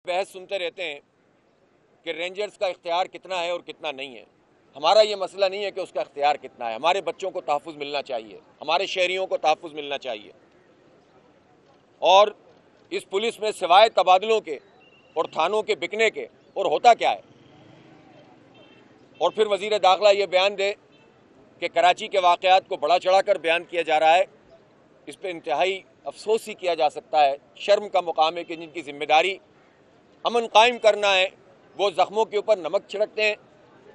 بحث سنتے رہتے ہیں کہ رینجرز کا اختیار کتنا ہے اور کتنا نہیں ہے. ہمارا یہ مسئلہ نہیں ہے کہ اس کا اختیار کتنا ہے. ہمارے بچوں کو تحفظ ملنا چاہیے, ہمارے شہریوں کو تحفظ ملنا چاہیے. اور اس پولیس میں سوائے تبادلوں کے اور تھانوں کے بکنے کے اور ہوتا کیا ہے؟ اور پھر وزیر داخلہ یہ بیان دے کہ کراچی کے واقعات کو بڑا چڑھا کر بیان کیا جا رہا ہے. اس پہ انتہائی افسوس ہی کیا جا سکتا ہے. شرم کا مقام ہے کہ جن کی ذمہ داری امن قائم کرنا ہے وہ زخموں کے اوپر نمک چھڑکتے ہیں.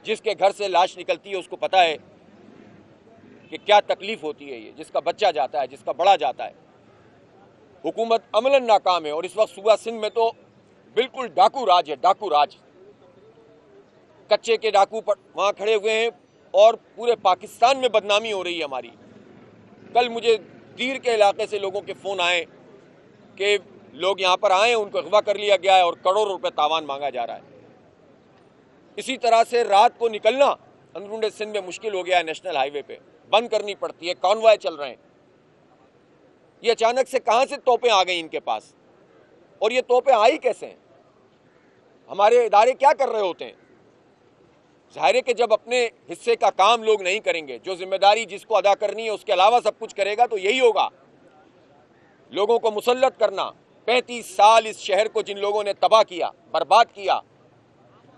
جس کے گھر سے لاش نکلتی ہے اس کو پتہ ہے کہ کیا تکلیف ہوتی ہے. یہ جس کا بچہ جاتا ہے, جس کا بڑا جاتا ہے. حکومت عملاً ناکام ہے. اور اس وقت صوبہ سندھ میں تو بالکل ڈاکو راج ہے, ڈاکو راج. کچے کے ڈاکو وہاں کھڑے ہوئے ہیں اور پورے پاکستان میں بدنامی ہو رہی ہے ہماری. کل مجھے دیر کے علاقے سے لوگوں کے فون آئے کہ لوگ یہاں پر آئے, ان کو اغوا کر لیا گیا ہے اور کروڑوں روپے تاوان مانگا جا رہا ہے. اسی طرح سے رات کو نکلنا اندرون سندھ میں مشکل ہو گیا ہے. نیشنل ہائی وے پہ بند کرنی پڑتی ہے, کانوائے چل رہے ہیں. یہ اچانک سے کہاں سے توپیں آ گئیں ان کے پاس, اور یہ توپیں آئی کیسے ہیں؟ ہمارے ادارے کیا کر رہے ہوتے ہیں؟ ظاہر ہے کہ جب اپنے حصے کا کام لوگ نہیں کریں گے, جو ذمہ داری جس کو ادا کرنی ہے اس کے علاوہ سب کچھ کرے گا, تو یہی ہوگا. لوگوں کو مسلط کرنا. 35 سال اس شہر کو جن لوگوں نے تباہ کیا, برباد کیا,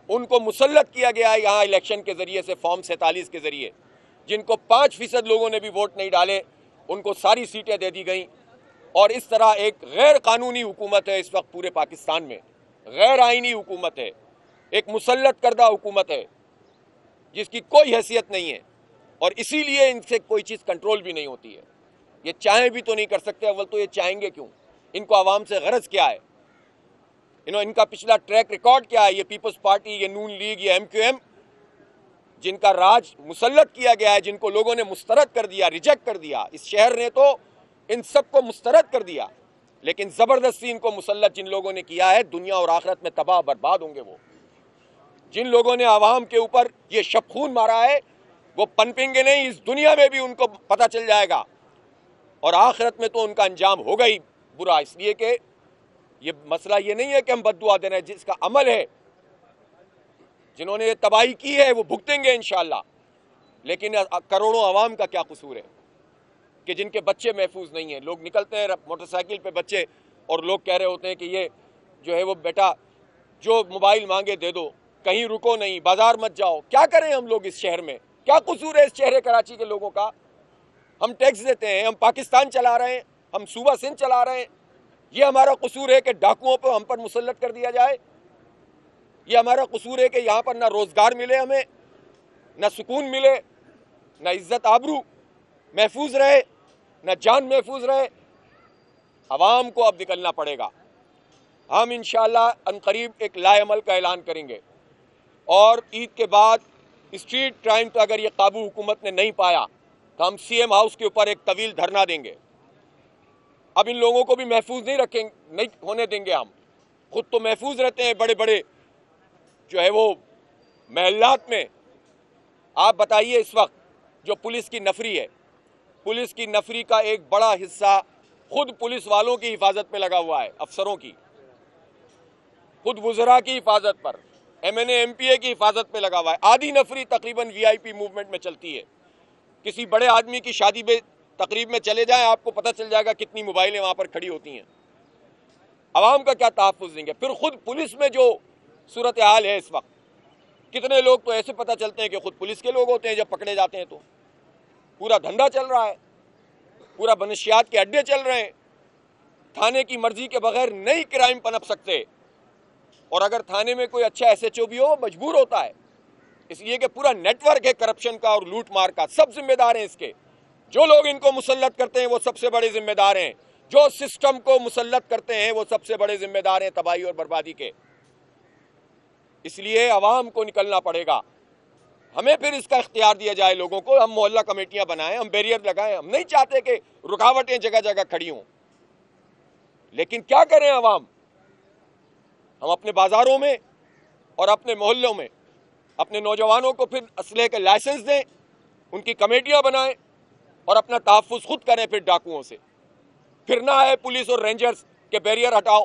ان کو مسلط کیا گیا ہے یہاں الیکشن کے ذریعے سے, فارم 47 کے ذریعے. جن کو 5% لوگوں نے بھی ووٹ نہیں ڈالے ان کو ساری سیٹیں دے دی گئیں. اور اس طرح ایک غیر قانونی حکومت ہے اس وقت پورے پاکستان میں, غیر آئینی حکومت ہے, ایک مسلط کردہ حکومت ہے جس کی کوئی حیثیت نہیں ہے. اور اسی لیے ان سے کوئی چیز کنٹرول بھی نہیں ہوتی ہے. یہ چاہیں بھی تو نہیں کر سکتے. اول تو یہ چاہیں گے کیوں؟ ان کو عوام سے غرض کیا ہے؟ ان کا پچھلا ٹریک ریکارڈ کیا ہے؟ یہ پیپلز پارٹی, یہ نون لیگ, یہ MQM, جن کا راج مسلط کیا گیا ہے, جن کو لوگوں نے مسترد کر دیا, ریجیکٹ کر دیا. اس شہر نے تو ان سب کو مسترد کر دیا, لیکن زبردستی ان کو مسلط جن لوگوں نے کیا ہے, دنیا اور آخرت میں تباہ برباد ہوں گے. وہ جن لوگوں نے عوام کے اوپر یہ شب خون مارا ہے وہ پنپیں گے نہیں. اس دنیا میں بھی ان کو پتہ چل جائے گا, اور آخرت میں تو ان کا انجام ہوگا ہی برا. اس لیے کہ یہ مسئلہ یہ نہیں ہے کہ ہم بد دعا دے رہے ہیں. جس کا عمل ہے, جنہوں نے یہ تباہی کی ہے وہ بھگتیں گے انشاءاللہ. لیکن کروڑوں عوام کا کیا قصور ہے کہ جن کے بچے محفوظ نہیں ہیں؟ لوگ نکلتے ہیں موٹر سائیکل پہ بچے, اور لوگ کہہ رہے ہوتے ہیں کہ یہ جو ہے وہ بیٹا جو موبائل مانگے دے دو, کہیں رکو نہیں, بازار مت جاؤ. کیا کریں ہم لوگ اس شہر میں؟ کیا قصور ہے اس شہر کراچی کے لوگوں کا؟ ہم ٹیکس دیتے ہیں, ہم پاکستان چلا رہے ہیں, ہم صوبہ سندھ چلا رہے ہیں. یہ ہمارا قصور ہے کہ ڈاکوؤں پہ ہم پر مسلط کر دیا جائے؟ یہ ہمارا قصور ہے کہ یہاں پر نہ روزگار ملے ہمیں, نہ سکون ملے, نہ عزت آبرو محفوظ رہے, نہ جان محفوظ رہے؟ عوام کو اب نکلنا پڑے گا. ہم انشاءاللہ عنقریب ایک لائے عمل کا اعلان کریں گے, اور عید کے بعد اسٹریٹ کرائم پہ اگر یہ قابو حکومت نے نہیں پایا تو ہم CM ہاؤس کے اوپر ایک طویل دھرنا دیں گے. اب ان لوگوں کو بھی محفوظ نہیں ہونے دیں گے. ہم خود تو محفوظ رہتے ہیں بڑے بڑے جو ہے وہ محلات میں. آپ بتائیے اس وقت جو پولیس کی نفری ہے, پولیس کی نفری کا ایک بڑا حصہ خود پولیس والوں کی حفاظت میں لگا ہوا ہے, افسروں کی, خود وزراء کی حفاظت پر, MNA MPA کی حفاظت میں لگا ہوا ہے. آدھی نفری تقریباً VIP موومنٹ میں چلتی ہے. کسی بڑے آدمی کی شادی میں تقریب میں چلے جائیں, آپ کو پتہ چل جائے گا کتنی موبائلیں وہاں پر کھڑی ہوتی ہیں. عوام کا کیا تحفظ دیں گے؟ پھر خود پولیس میں جو صورتحال ہے اس وقت, کتنے لوگ تو ایسے پتہ چلتے ہیں کہ خود پولیس کے لوگ ہوتے ہیں جب پکڑے جاتے ہیں. تو پورا دھندا چل رہا ہے, پورا بنشیات کے اڈے چل رہے ہیں. تھانے کی مرضی کے بغیر نئی کرائم پنپ سکتے, اور اگر تھانے میں کوئی اچھا SHO بھی ہو وہ مجبور ہوتا ہے, اس لیے کہ پورا نیٹ ورک ہے کرپشن کا اور لوٹ مار کا. سب ذمہ دار ہیں اس کے. جو لوگ ان کو مسلط کرتے ہیں وہ سب سے بڑے ذمہ دار ہیں. جو سسٹم کو مسلط کرتے ہیں وہ سب سے بڑے ذمہ دار ہیں تباہی اور بربادی کے. اس لیے عوام کو نکلنا پڑے گا. ہمیں پھر اس کا اختیار دیا جائے لوگوں کو. ہم محلہ کمیٹیاں بنائیں, ہم بیریئر لگائیں. ہم نہیں چاہتے کہ رکاوٹیں جگہ جگہ کھڑی ہوں, لیکن کیا کریں عوام؟ ہم اپنے بازاروں میں اور اپنے محلوں میں اپنے نوجوانوں کو پھر اسلحے کے لائسنس دیں, ان کی کمیٹیاں بنائیں, اور اپنا تحفظ خود کریں پھر ڈاکوؤں سے. پھر نہ ہے پولیس اور رینجرز کے بیریئر ہٹاؤ.